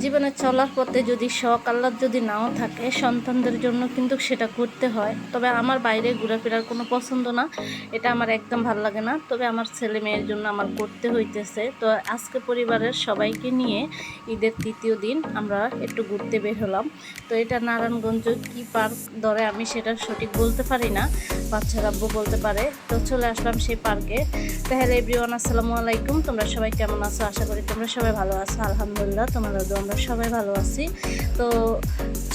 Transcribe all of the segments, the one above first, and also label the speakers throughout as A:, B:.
A: জীবনে চলার পথে যদি শখ আহ্লাদ যদি নাও থাকে, সন্তানদের জন্য কিন্তু সেটা করতে হয়। তবে আমার বাইরে ঘোরাফেরার কোনো পছন্দ না, এটা আমার একদম ভালো লাগে না। তবে আমার ছেলে মেয়ের জন্য আমার করতে হইতেছে। তো আজকে পরিবারের সবাইকে নিয়ে ঈদের তৃতীয় দিন আমরা একটু ঘুরতে বের হলাম। তো এটা নারায়ণগঞ্জ কি পার্ক ধরে আমি সেটা সঠিক বলতে পারি না, বাচ্চার আব্বু বলতে পারে। তো চলে আসলাম সেই পার্কে। তো হ্যালো এভরিওয়ান, আসসালামু আলাইকুম। তোমরা সবাই কেমন আছো? আশা করি তোমরা সবাই ভালো আছো। আলহামদুলিল্লাহ, তোমরা আমরা সবাই ভালো আছি। তো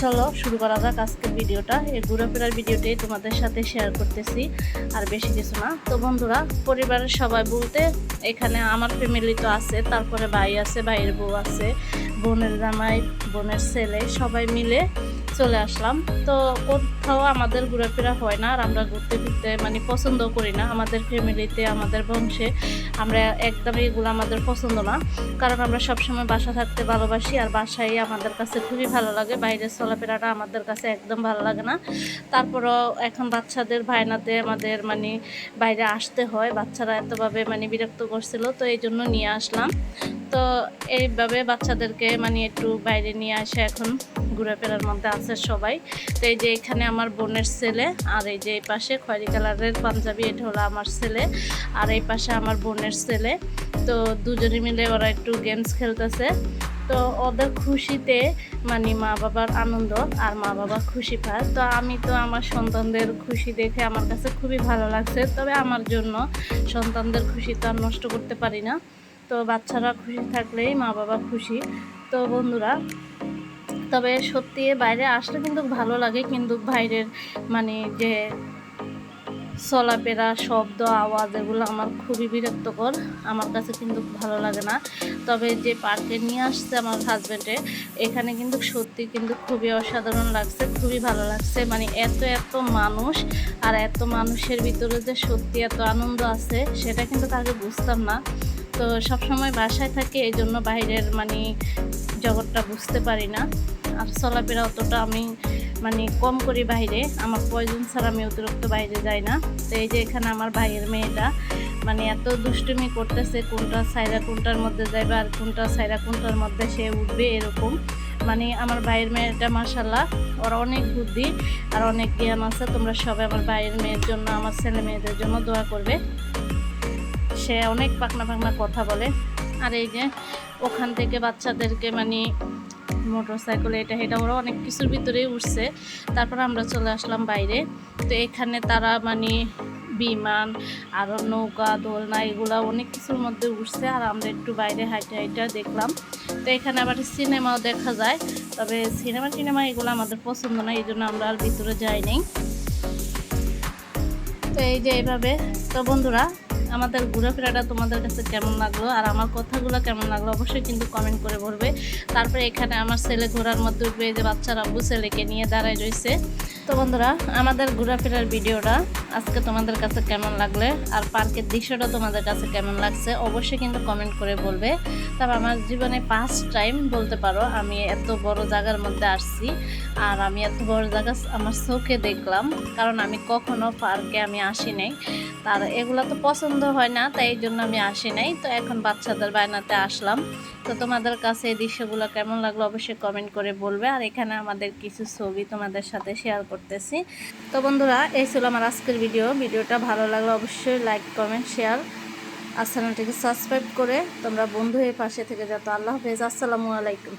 A: চলো শুরু করা যাক আজকের ভিডিওটা। এই ঘোরাফেরার ভিডিওটাই তোমাদের সাথে শেয়ার করতেছি, আর বেশি কিছু না। তো বন্ধুরা, পরিবারের সবাই বলতে এখানে আমার ফ্যামিলি তো আছে, তারপরে ভাই আছে, ভাইয়ের বউ আছে, বোনের জামাই, বোনের ছেলে, সবাই মিলে চলে আসলাম। তো কোথাও আমাদের ঘোরাফেরা হয় না, আর আমরা ঘুরতে ফিরতে পছন্দ করি না। আমাদের ফ্যামিলিতে, আমাদের বংশে আমরা একদমই এগুলো আমাদের পছন্দ না, কারণ আমরা সবসময় বাসা থাকতে ভালোবাসি, আর বাসায় আমাদের কাছে খুবই ভালো লাগে। বাইরের চলাফেরাটা আমাদের কাছে একদম ভালো লাগে না। তারপরও এখন বাচ্চাদের ভাইনাতে আমাদের বাইরে আসতে হয়। বাচ্চারা এতভাবে বিরক্ত করছিল, তো এই জন্য নিয়ে আসলাম। তো এইভাবে বাচ্চাদেরকে একটু বাইরে নিয়ে আসে এখন ঘোরাফেরার মধ্যে আছে সবাই। তো এই যে এখানে আমার বোনের ছেলে, আর এই যে এই পাশে খয়েরি কালারের পাঞ্জাবি, এটা হলো আমার ছেলে, আর এই পাশে আমার বোনের ছেলে। তো দুজনে মিলে ওরা একটু গেমস খেলতেছে। তো ওদের খুশিতে মা বাবার আনন্দ, আর মা বাবা খুশি পায়। তো আমি তো আমার সন্তানদের খুশি দেখে আমার কাছে খুবই ভালো লাগছে। তবে আমার জন্য সন্তানদের খুশি তো আর নষ্ট করতে পারি না। তো বাচ্চারা খুশি থাকলেই মা বাবা খুশি। তো বন্ধুরা, তবে সত্যি বাইরে আসলে কিন্তু ভালো লাগে, কিন্তু বাইরের যে চলাফেরা, শব্দ, আওয়াজ, এগুলো আমার খুবই বিরক্তকর। আমার কাছে কিন্তু ভালো লাগে না। তবে যে পার্কে নিয়ে আসছে আমার হাজব্যান্ডে, এখানে কিন্তু সত্যি কিন্তু খুবই অসাধারণ লাগছে, খুবই ভালো লাগছে। এত এত মানুষ, আর এত মানুষের ভিতরে যে সত্যি এত আনন্দ আছে সেটা কিন্তু আগে বুঝতাম না। তো সবসময় বাসায় থাকে, এই জন্য বাইরের জগৎটা বুঝতে পারি না। আর চলাফেরা অতটা আমি কম করি বাইরে, আমার প্রয়োজন ছাড়া আমি অতিরিক্ত বাইরে যাই না। তো এই যে এখানে আমার ভাইয়ের মেয়েটা এত দুষ্টুমি করতেছে, কোনটা সাইরা কোনটার মধ্যে যাইবে, আর কোনটা সাইরা কোনটার মধ্যে সে উঠবে, এরকম। আমার ভাইয়ের মেয়েটা মাশাআল্লাহ, ওরা অনেক বুদ্ধি আর অনেক জ্ঞান আছে। তোমরা সবাই আমার ভাইয়ের মেয়ের জন্য, আমার ছেলে মেয়েদের জন্য দোয়া করবে। সে অনেক পাকনা পাকনা কথা বলে। আর এই যে ওখান থেকে বাচ্চাদেরকে মোটরসাইকেল এটা এটা ওরা অনেক কিছুর ভিতরেই উঠছে। তারপর আমরা চলে আসলাম বাইরে। তো এখানে তারা বিমান, আরও নৌকা, দোলনা, এগুলো অনেক কিছুর মধ্যে উঠছে। আর আমরা একটু বাইরে হাইটে হাইটে দেখলাম। তো এখানে আবার সিনেমাও দেখা যায়, তবে সিনেমা এগুলো আমাদের পছন্দ না, এই জন্য আমরা আর ভিতরে যাইনি। তো এই যে এইভাবে। তো বন্ধুরা, আমাদের ঘোরাফেরাটা তোমাদের কাছে কেমন লাগলো, আর আমার কথাগুলো কেমন লাগলো অবশ্যই কিন্তু কমেন্ট করে বলবে। তারপরে এখানে আমার ছেলে ঘোরার মধ্যে উঠবে, যে বাচ্চার আব্বু ছেলেকে নিয়ে দাঁড়ায় রয়েছে। তো বন্ধুরা, আমাদের ঘোরাফেরার ভিডিওটা আজকে তোমাদের কাছে কেমন লাগলে, আর পার্কের দৃশ্যটা তোমাদের কাছে কেমন লাগছে অবশ্যই কিন্তু কমেন্ট করে বলবে। তবে আমার জীবনে ফার্স্ট টাইম বলতে পারো আমি এত বড় জায়গার মধ্যে আসছি, আর আমি এত বড় জায়গা আমার চোখে দেখলাম, কারণ আমি কখনো পার্কে আমি আসি নাই। তার এগুলো তো পছন্দ হয় না, তাই এই জন্য আমি আসি নাই। তো এখন বাচ্চাদের বায়নাতে আসলাম। তো তোমাদের কাছে এই দৃশ্যগুলো কেমন লাগলো অবশ্যই কমেন্ট করে বলবে। আর এখানে আমাদের কিছু ছবি তোমাদের সাথে শেয়ার করতেছি। তো বন্ধুরা, এই ছিল আমার আজকের ভিডিওটা ভালো লাগলো অবশ্যই লাইক, কমেন্ট, শেয়ার, আর চ্যানেলটিকে সাবস্ক্রাইব করে তোমরা বন্ধু হয়ে পাশে থেকে যাও। আল্লাহ হাফেজ, আসসালামু আলাইকুম।